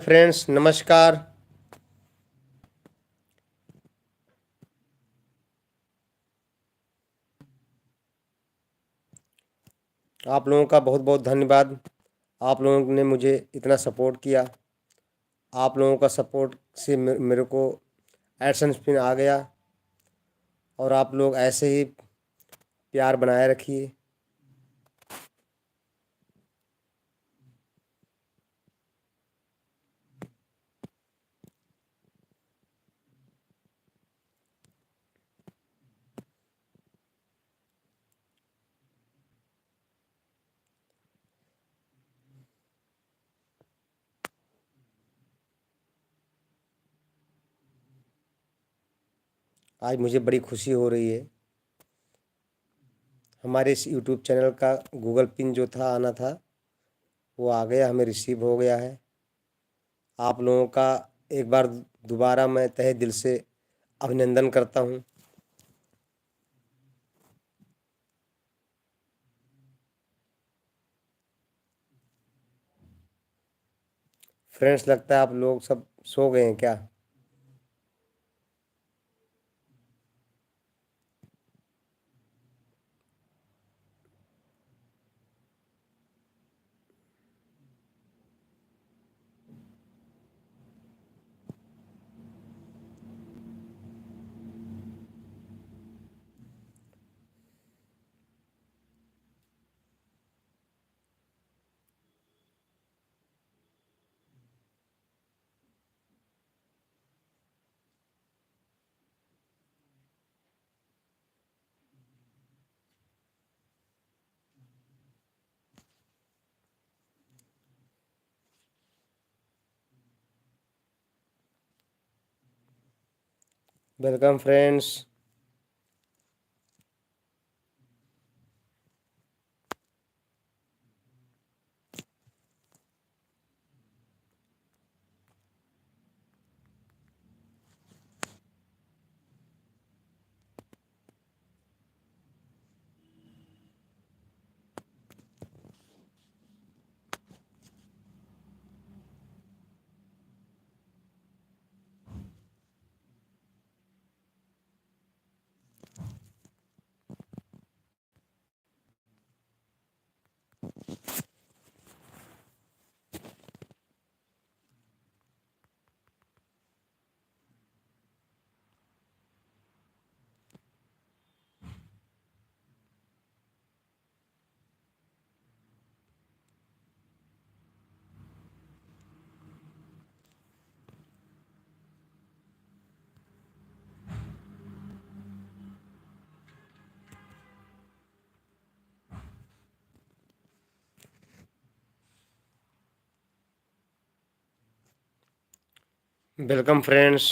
Friends नमस्कार। आप लोगों का बहुत बहुत धन्यवाद। आप लोगों ने मुझे इतना सपोर्ट किया। आप लोगों का सपोर्ट से मेरे को एडसेंस पिन आ गया। और आप लोग ऐसे ही प्यार बनाए रखिए। आज मुझे बड़ी खुशी हो रही है। हमारे इस यूट्यूब चैनल का गूगल पिन जो था आना था वो आ गया, हमें रिसीव हो गया है। आप लोगों का एक बार दोबारा मैं तहे दिल से अभिनंदन करता हूँ। फ्रेंड्स, लगता है आप लोग सब सो गए हैं क्या? Welcome friends. Welcome friends.